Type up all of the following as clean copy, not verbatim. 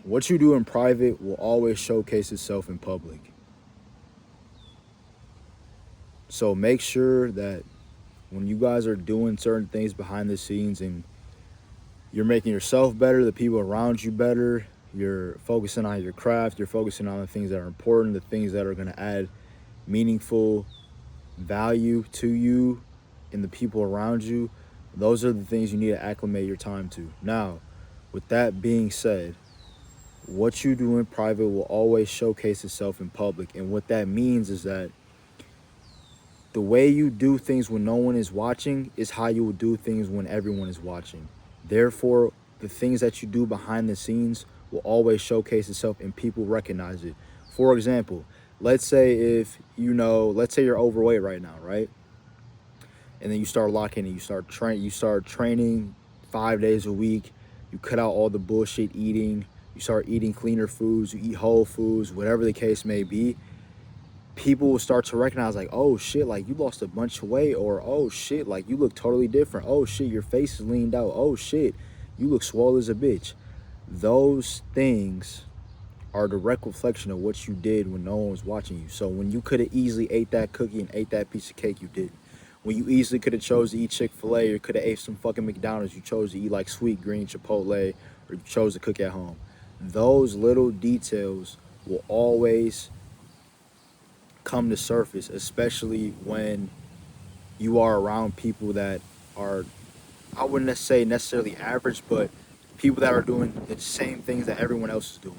what you do in private will always showcase itself in public. So make sure that when you guys are doing certain things behind the scenes and you're making yourself better, the people around you better, you're focusing on your craft, you're focusing on the things that are important, the things that are going to add meaningful value to you and the people around you. Those are the things you need to acclimate your time to. Now, with that being said, what you do in private will always showcase itself in public. And what that means is that the way you do things when no one is watching is how you will do things when everyone is watching. Therefore, the things that you do behind the scenes will always showcase itself and people recognize it. For example, let's say let's say you're overweight right now, right? And then you start locking in, you start training 5 days a week, you cut out all the bullshit eating, you start eating cleaner foods, you eat whole foods, whatever the case may be. People will start to recognize, like, oh shit, like you lost a bunch of weight, or oh shit, like you look totally different, oh shit, your face is leaned out, oh shit, you look swole as a bitch. Those things are a direct reflection of what you did when no one was watching you. So when you could have easily ate that cookie and ate that piece of cake, you didn't. When you easily could have chose to eat Chick-fil-A or could have ate some fucking McDonald's, you chose to eat like Sweet Green Chipotle, or you chose to cook at home. Those little details will always come to surface, especially when you are around people that are, I wouldn't say necessarily average, but people that are doing the same things that everyone else is doing.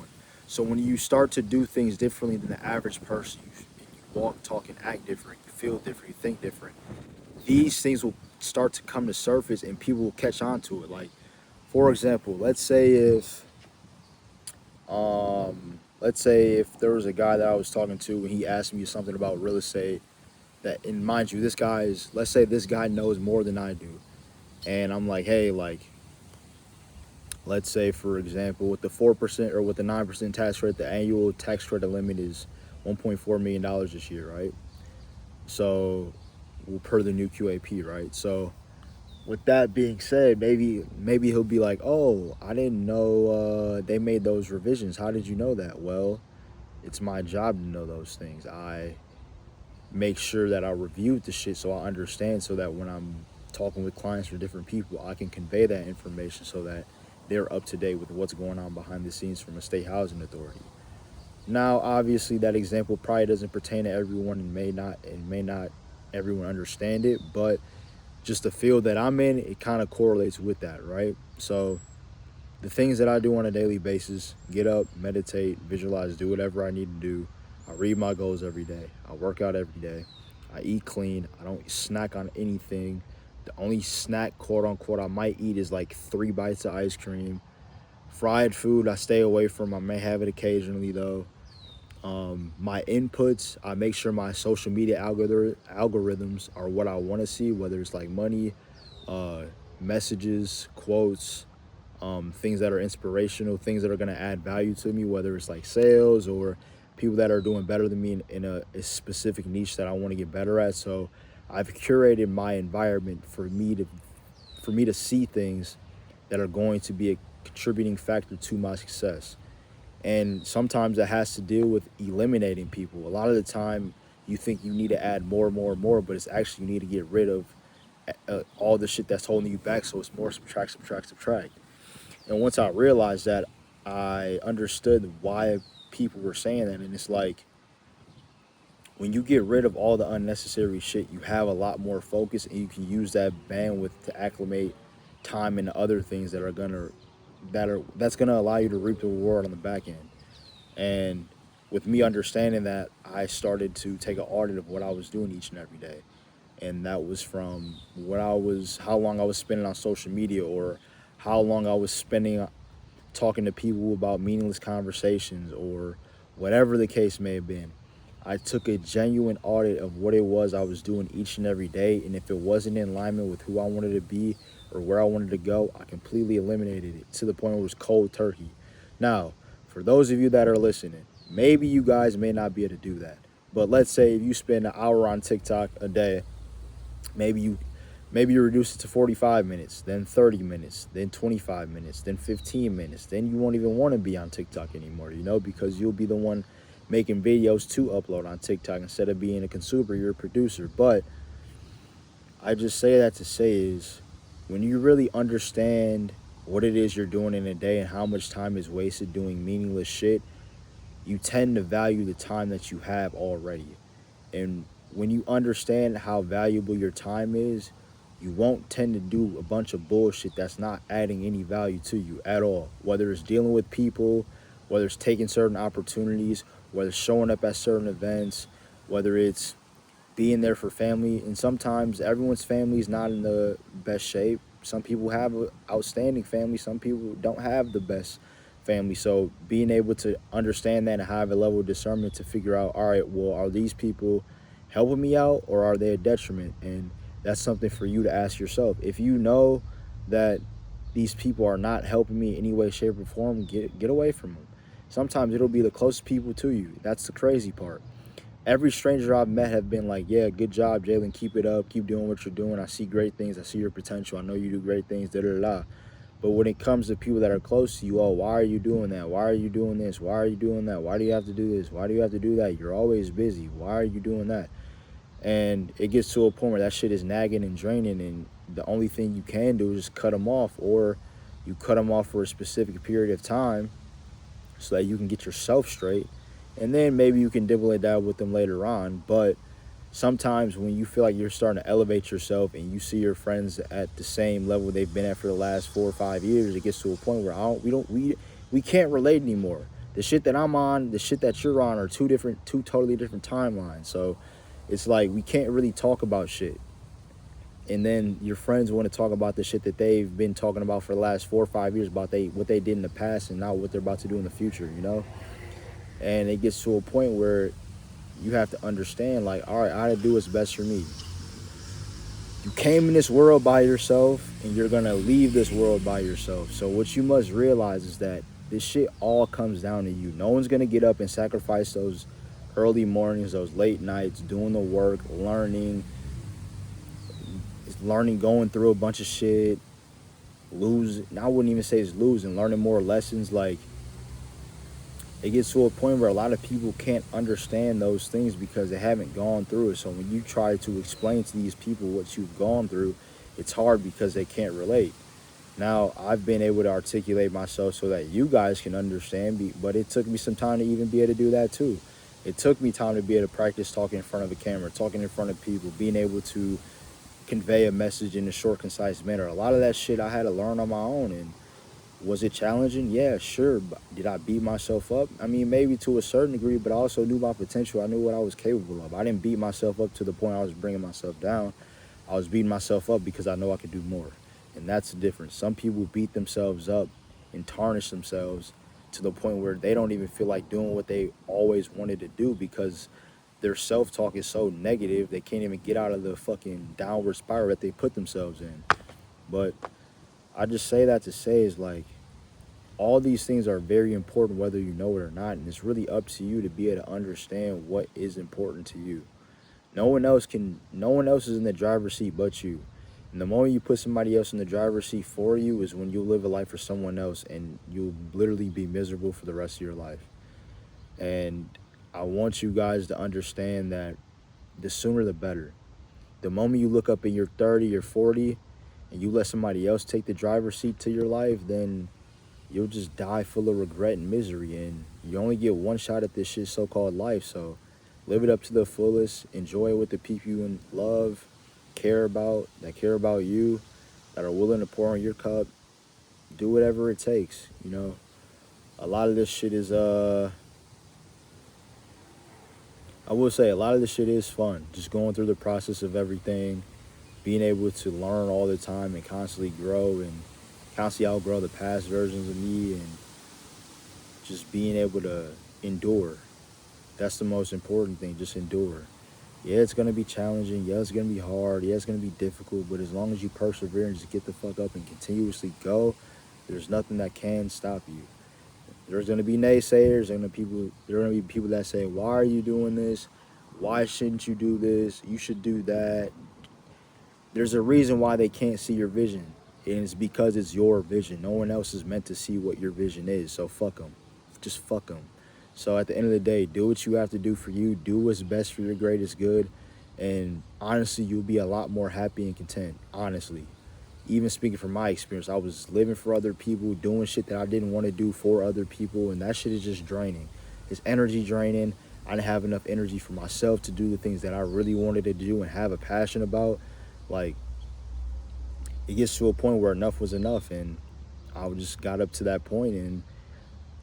So when you start to do things differently than the average person, you walk, talk, and act different, you feel different, you think different, these things will start to come to surface and people will catch on to it. Like, for example, let's say if there was a guy that I was talking to and he asked me something about real estate, that, and mind you, let's say this guy knows more than I do, and I'm like, hey, like, let's say for example, with the 4% or with the 9% tax rate, the annual tax credit limit is $1.4 million this year, right? So, well, per the new QAP, right? So, with that being said, maybe he'll be like, oh, I didn't know they made those revisions. How did you know that? Well, it's my job to know those things. I make sure that I reviewed the shit so I understand, so that when I'm talking with clients or different people, I can convey that information so that they're up to date with what's going on behind the scenes from a state housing authority. Now, obviously, that example probably doesn't pertain to everyone, and may not everyone understand it, but just the field that I'm in, it kind of correlates with that, right? So the things that I do on a daily basis: get up, meditate, visualize, do whatever I need to do. I read my goals every day. I work out every day. I eat clean. I don't snack on anything. The only snack, quote unquote, I might eat is like 3 bites of ice cream. Fried food, I stay away from. I may have it occasionally though. My inputs, I make sure my social media algorithms are what I want to see, whether it's like money, uh, messages, quotes, things that are inspirational, things that are going to add value to me, whether it's like sales or people that are doing better than me in a specific niche that I want to get better at. So I've curated my environment for me to see things that are going to be a contributing factor to my success. And sometimes that has to deal with eliminating people. A lot of the time, you think you need to add more, more, more, but it's actually you need to get rid of all the shit that's holding you back. So it's more subtract, subtract, subtract. And once I realized that, I understood why people were saying that. And it's like, when you get rid of all the unnecessary shit, you have a lot more focus, and you can use that bandwidth to acclimate time into other things that's gonna allow you to reap the reward on the back end. And with me understanding that, I started to take an audit of what I was doing each and every day. And that was from how long I was spending on social media, or how long I was spending talking to people about meaningless conversations, or whatever the case may have been. I took a genuine audit of what it was I was doing each and every day, and if it wasn't in alignment with who I wanted to be or where I wanted to go, I completely eliminated it to the point where it was cold turkey. Now, for those of you that are listening, maybe you guys may not be able to do that. But let's say if you spend an hour on TikTok a day, maybe you Maybe you reduce it to 45 minutes, then 30 minutes, then 25 minutes, then 15 minutes. Then you won't even want to be on TikTok anymore, because you'll be the one making videos to upload on TikTok instead of being a consumer, you're a producer. But I just say that to say is when you really understand what it is you're doing in a day and how much time is wasted doing meaningless shit, you tend to value the time that you have already. And when you understand how valuable your time is, you won't tend to do a bunch of bullshit that's not adding any value to you at all. Whether it's dealing with people, whether it's taking certain opportunities, whether it's showing up at certain events, whether it's being there for family. And sometimes everyone's family is not in the best shape. Some people have an outstanding family, some people don't have the best family. So being able to understand that and have a level of discernment to figure out, all right, well, are these people helping me out or are they a detriment? And that's something for you to ask yourself. If you know that these people are not helping me in any way, shape, or form, get away from them. Sometimes it'll be the closest people to you. That's the crazy part. Every stranger I've met have been like, yeah, good job, Jalen. Keep it up. Keep doing what you're doing. I see great things. I see your potential. I know you do great things, da da da. But when it comes to people that are close to you, oh, why are you doing that? Why are you doing this? Why are you doing that? Why do you have to do this? Why do you have to do that? You're always busy. Why are you doing that? And it gets to a point where that shit is nagging and draining, and the only thing you can do is just cut them off, or you cut them off for a specific period of time so that you can get yourself straight, and then maybe you can dibble it down with them later on. But sometimes when you feel like you're starting to elevate yourself and you see your friends at the same level they've been at for the last 4 or 5 years, it gets to a point where we can't relate anymore. The shit that I'm on, the shit that you're on are two totally different timelines. So it's like we can't really talk about shit. And then your friends want to talk about the shit that they've been talking about for the last 4 or 5 years about what they did in the past and not what they're about to do in the future. And it gets to a point where you have to understand, like, all right, I gotta do what's best for me. You came in this world by yourself and you're gonna leave this world by yourself. So what you must realize is that this shit all comes down to you. No one's gonna get up and sacrifice those early mornings, those late nights, doing the work, learning, going through a bunch of shit, I wouldn't even say it's losing, learning more lessons. Like, it gets to a point where a lot of people can't understand those things because they haven't gone through it. So when you try to explain to these people what you've gone through, it's hard because they can't relate. Now, I've been able to articulate myself so that you guys can understand, but it took me some time to even be able to do that too. It took me time to be able to practice talking in front of a camera, talking in front of people, being able to convey a message in a short, concise manner. A lot of that shit I had to learn on my own. And was it challenging? Yeah, sure. But did I beat myself up? I mean, maybe to a certain degree, but I also knew my potential. I knew what I was capable of. I didn't beat myself up to the point I was bringing myself down. I was beating myself up because I know I could do more. And that's the difference. Some people beat themselves up and tarnish themselves to the point where they don't even feel like doing what they always wanted to do because their self-talk is so negative they can't even get out of the fucking downward spiral that they put themselves in. But I just say that to say is like, all these things are very important whether you know it or not, and it's really up to you to be able to understand what is important to you. No one else is in the driver's seat but you. And the moment you put somebody else in the driver's seat for you is when you live a life for someone else and you'll literally be miserable for the rest of your life. And I want you guys to understand that the sooner the better. The moment you look up and you're 30 or 40 and you let somebody else take the driver's seat to your life, then you'll just die full of regret and misery. And you only get one shot at this shit so-called life. So live it up to the fullest. Enjoy it with the people you love, that care about you, that are willing to pour in your cup. Do whatever it takes. A lot of this shit is I will say a lot of this shit is fun. Just going through the process of everything, being able to learn all the time and constantly grow and constantly outgrow the past versions of me, and just being able to endure. That's the most important thing, just endure. Yeah, it's gonna be challenging. Yeah, it's gonna be hard. Yeah, it's gonna be difficult. But as long as you persevere and just get the fuck up and continuously go, there's nothing that can stop you. There's gonna be naysayers. There are gonna be people that say, "Why are you doing this? Why shouldn't you do this? You should do that." there's a reason why they can't see your vision, and it's because it's your vision. No one else is meant to see what your vision is, so fuck them. Just fuck them. So at the end of the day, do what you have to do for you. Do what's best for your greatest good. And honestly, you'll be a lot more happy and content, honestly. Even speaking from my experience, I was living for other people, doing shit that I didn't want to do for other people, and that shit is just draining. It's energy draining. I didn't have enough energy for myself to do the things that I really wanted to do and have a passion about. Like, it gets to a point where enough was enough, and I just got up to that point, and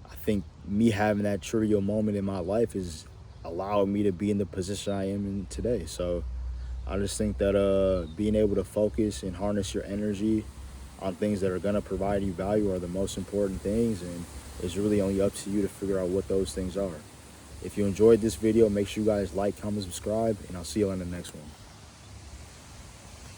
I think me having that trivial moment in my life is allowing me to be in the position I am in today. So I just think that being able to focus and harness your energy on things that are going to provide you value are the most important things, and it's really only up to you to figure out what those things are. If you enjoyed this video, make sure you guys like, comment, subscribe, and I'll see you on the next one.